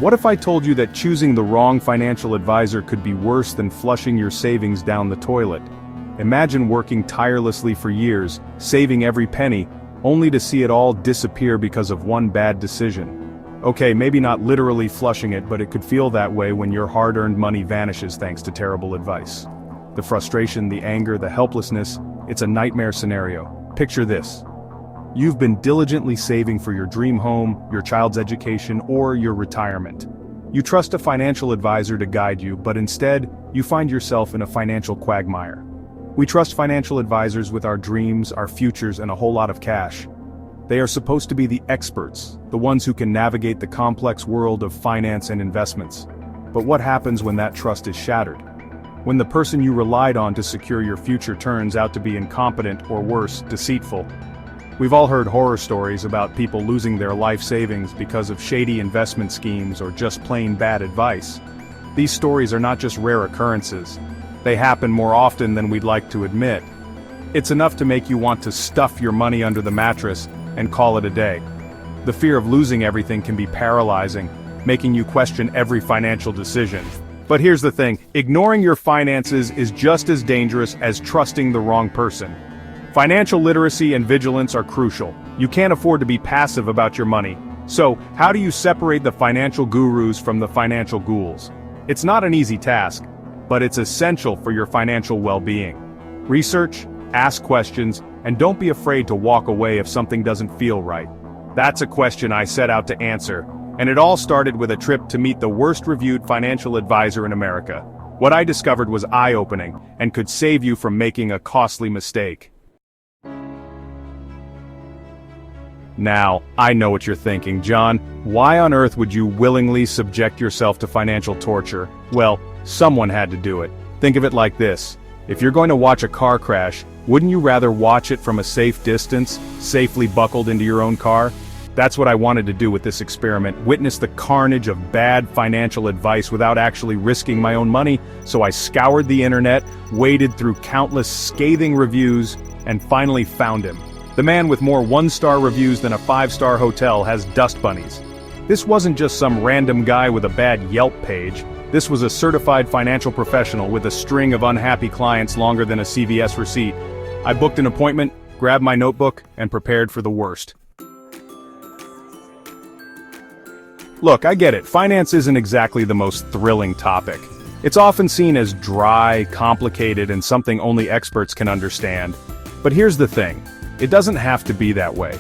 What if I told you that choosing the wrong financial advisor could be worse than flushing your savings down the toilet? Imagine working tirelessly for years, saving every penny, only to see it all disappear because of one bad decision. Okay, maybe not literally flushing it, but it could feel that way when your hard-earned money vanishes thanks to terrible advice. The frustration, the anger, the helplessness, it's a nightmare scenario. Picture this. You've been diligently saving for your dream home, your child's education, or your retirement. You trust a financial advisor to guide you, but instead, you find yourself in a financial quagmire. We trust financial advisors with our dreams, our futures, and a whole lot of cash. They are supposed to be the experts, the ones who can navigate the complex world of finance and investments. But what happens when that trust is shattered? When the person you relied on to secure your future turns out to be incompetent or worse, deceitful? We've all heard horror stories about people losing their life savings because of shady investment schemes or just plain bad advice. These stories are not just rare occurrences. They happen more often than we'd like to admit. It's enough to make you want to stuff your money under the mattress and call it a day. The fear of losing everything can be paralyzing, making you question every financial decision. But here's the thing, ignoring your finances is just as dangerous as trusting the wrong person. Financial literacy and vigilance are crucial. You can't afford to be passive about your money. So, how do you separate the financial gurus from the financial ghouls? It's not an easy task, but it's essential for your financial well-being. Research, ask questions, and don't be afraid to walk away if something doesn't feel right. That's a question I set out to answer, and it all started with a trip to meet the worst-reviewed financial advisor in America. What I discovered was eye-opening, and could save you from making a costly mistake. Now, I know what you're thinking, John. Why on earth would you willingly subject yourself to financial torture? Well, someone had to do it. Think of it like this. If you're going to watch a car crash, wouldn't you rather watch it from a safe distance, safely buckled into your own car? That's what I wanted to do with this experiment, witness the carnage of bad financial advice without actually risking my own money, so I scoured the internet, waded through countless scathing reviews, and finally found him. The man with more one-star reviews than a five-star hotel has dust bunnies. This wasn't just some random guy with a bad Yelp page. This was a certified financial professional with a string of unhappy clients longer than a CVS receipt. I booked an appointment, grabbed my notebook, and prepared for the worst. Look, I get it, finance isn't exactly the most thrilling topic. It's often seen as dry, complicated, and something only experts can understand. But here's the thing. It doesn't have to be that way.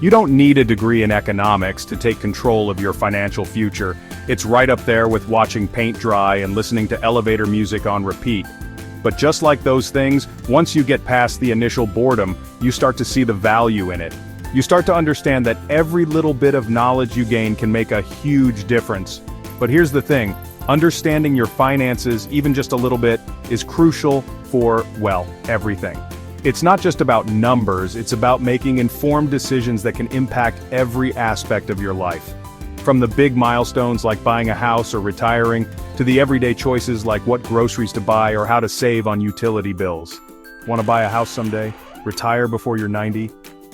You don't need a degree in economics to take control of your financial future. It's right up there with watching paint dry and listening to elevator music on repeat. But just like those things, once you get past the initial boredom, you start to see the value in it. You start to understand that every little bit of knowledge you gain can make a huge difference. But here's the thing, understanding your finances, even just a little bit, is crucial for, well, everything. It's not just about numbers, it's about making informed decisions that can impact every aspect of your life. From the big milestones like buying a house or retiring, to the everyday choices like what groceries to buy or how to save on utility bills. Want to buy a house someday? Retire before you're 90?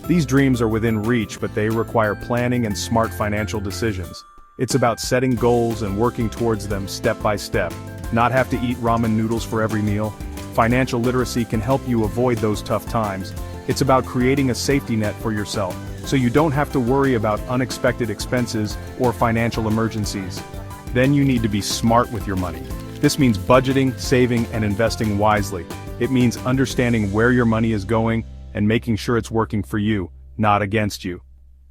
These dreams are within reach, but they require planning and smart financial decisions. It's about setting goals and working towards them step by step. Not have to eat ramen noodles for every meal. Financial literacy can help you avoid those tough times. It's about creating a safety net for yourself, so you don't have to worry about unexpected expenses or financial emergencies. Then you need to be smart with your money. This means budgeting, saving, and investing wisely. It means understanding where your money is going and making sure it's working for you, not against you.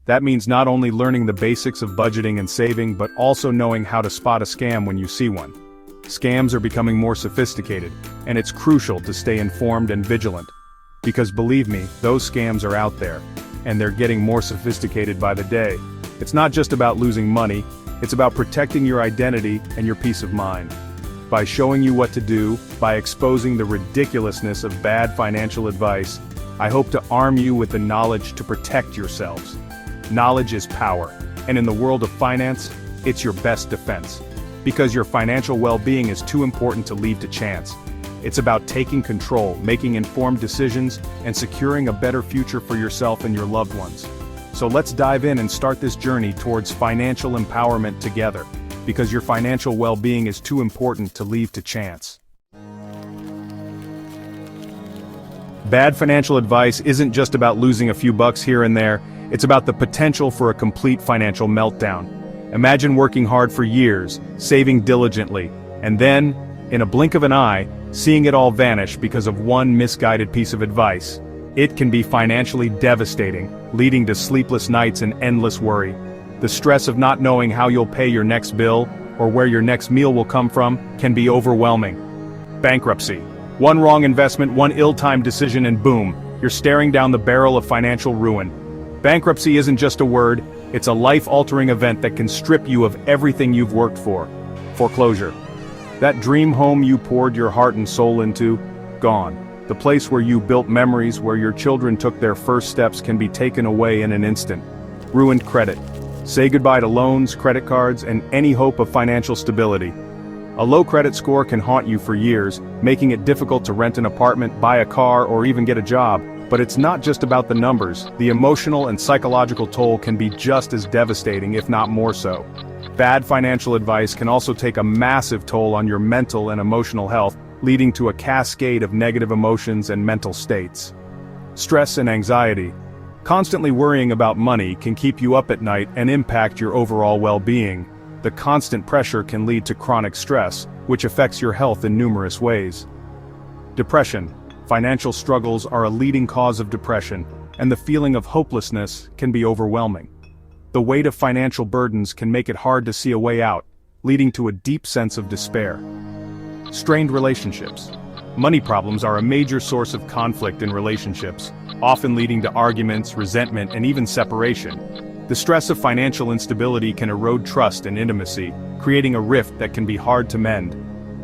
That means not only learning the basics of budgeting and saving, but also knowing how to spot a scam when you see one. Scams are becoming more sophisticated, and it's crucial to stay informed and vigilant. Because believe me, those scams are out there, and they're getting more sophisticated by the day. It's not just about losing money, it's about protecting your identity and your peace of mind. By showing you what to do, by exposing the ridiculousness of bad financial advice, I hope to arm you with the knowledge to protect yourselves. Knowledge is power, and in the world of finance, it's your best defense. Because your financial well-being is too important to leave to chance. It's about taking control, making informed decisions, and securing a better future for yourself and your loved ones. So let's dive in and start this journey towards financial empowerment together. because your financial well-being is too important to leave to chance. Bad financial advice isn't just about losing a few bucks here and there, it's about the potential for a complete financial meltdown. Imagine working hard for years, saving diligently, and then, in a blink of an eye, seeing it all vanish because of one misguided piece of advice. It can be financially devastating, leading to sleepless nights and endless worry. The stress of not knowing how you'll pay your next bill, or where your next meal will come from, can be overwhelming. Bankruptcy. One wrong investment, one ill-timed decision, and boom, you're staring down the barrel of financial ruin. Bankruptcy isn't just a word, it's a life-altering event that can strip you of everything you've worked for. Foreclosure. That dream home you poured your heart and soul into, gone. The place where you built memories, where your children took their first steps, can be taken away in an instant. Ruined credit. Say goodbye to loans, credit cards, and any hope of financial stability. A low credit score can haunt you for years, making it difficult to rent an apartment, buy a car, or even get a job. But it's not just about the numbers. The emotional and psychological toll can be just as devastating, if not more so. Bad financial advice can also take a massive toll on your mental and emotional health, leading to a cascade of negative emotions and mental states. Stress and anxiety. Constantly worrying about money can keep you up at night and impact your overall well-being. The constant pressure can lead to chronic stress, which affects your health in numerous ways. Depression. Financial struggles are a leading cause of depression, and the feeling of hopelessness can be overwhelming. The weight of financial burdens can make it hard to see a way out, leading to a deep sense of despair. Strained relationships. Money problems are a major source of conflict in relationships, often leading to arguments, resentment, and even separation. The stress of financial instability can erode trust and intimacy, creating a rift that can be hard to mend.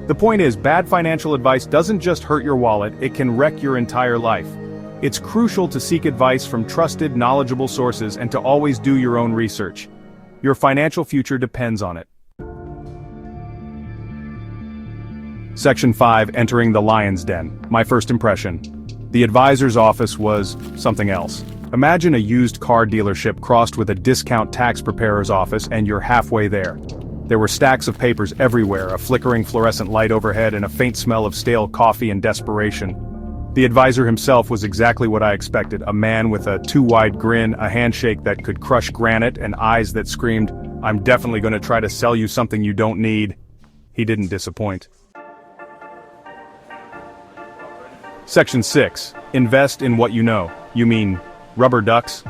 The point is, bad financial advice doesn't just hurt your wallet, it can wreck your entire life. It's crucial to seek advice from trusted, knowledgeable sources and to always do your own research. Your financial future depends on it. Section 5. Entering the lion's den. My first impression. The advisor's office was something else. Imagine a used car dealership crossed with a discount tax preparer's office, and you're halfway there. There were stacks of papers everywhere, a flickering fluorescent light overhead, and a faint smell of stale coffee and desperation. The advisor himself was exactly what I expected, a man with a too-wide grin, a handshake that could crush granite, and eyes that screamed, "I'm definitely going to try to sell you something you don't need." He didn't disappoint. Section 6. Invest in what you know. You mean, rubber ducks?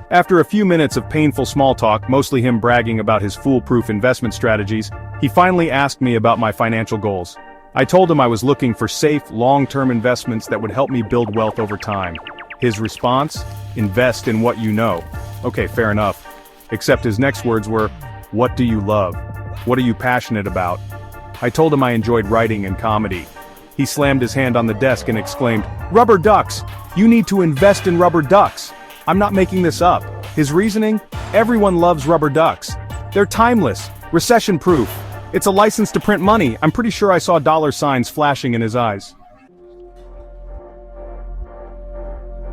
After a few minutes of painful small talk, mostly him bragging about his foolproof investment strategies, he finally asked me about my financial goals. I told him I was looking for safe, long-term investments that would help me build wealth over time. His response? Invest in what you know. Okay, fair enough. Except his next words were, what do you love? What are you passionate about? I told him I enjoyed writing and comedy. He slammed his hand on the desk and exclaimed, "Rubber ducks! You need to invest in rubber ducks! I'm not making this up." His reasoning? Everyone loves rubber ducks. They're timeless, recession-proof. It's a license to print money. I'm pretty sure I saw dollar signs flashing in his eyes.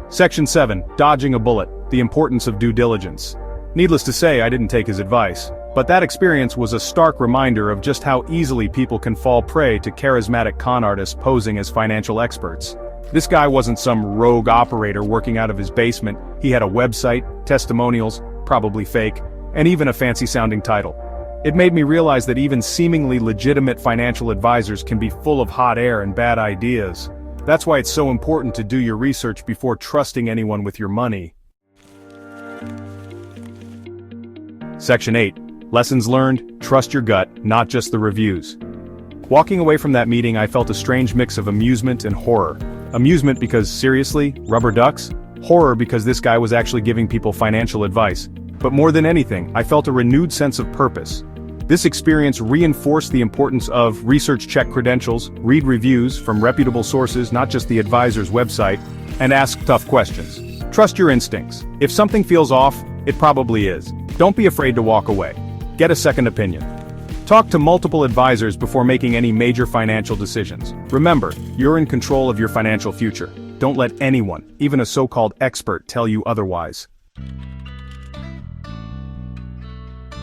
Section 7. Dodging a bullet. The importance of due diligence. Needless to say, I didn't take his advice. But that experience was a stark reminder of just how easily people can fall prey to charismatic con artists posing as financial experts. This guy wasn't some rogue operator working out of his basement. He had a website, testimonials, probably fake, and even a fancy-sounding title. It made me realize that even seemingly legitimate financial advisors can be full of hot air and bad ideas. That's why it's so important to do your research before trusting anyone with your money. Section 8. Lessons learned, trust your gut, not just the reviews. Walking away from that meeting, I felt a strange mix of amusement and horror. Amusement because, seriously, rubber ducks? Horror because this guy was actually giving people financial advice. But more than anything, I felt a renewed sense of purpose. This experience reinforced the importance of research-check credentials, read reviews from reputable sources, not just the advisor's website, and ask tough questions. Trust your instincts. If something feels off, it probably is. Don't be afraid to walk away. Get a second opinion. Talk to multiple advisors before making any major financial decisions. Remember, you're in control of your financial future. Don't let anyone, even a so-called expert, tell you otherwise.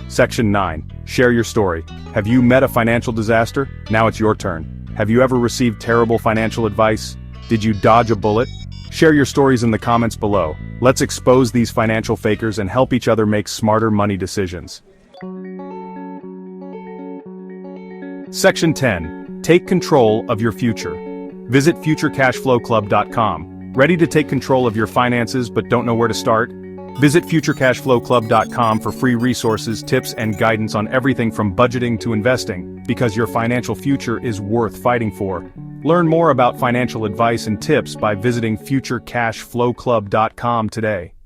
Section 9. Share your story. Have you met a financial disaster? Now it's your turn. Have you ever received terrible financial advice? Did you dodge a bullet? Share your stories in the comments below. Let's expose these financial fakers and help each other make smarter money decisions. Section 10. Take control of your future. Visit futurecashflowclub.com. Ready to take control of your finances but don't know where to start? Visit futurecashflowclub.com for free resources, tips, and guidance on everything from budgeting to investing, because your financial future is worth fighting for. Learn more about financial advice and tips by visiting futurecashflowclub.com today.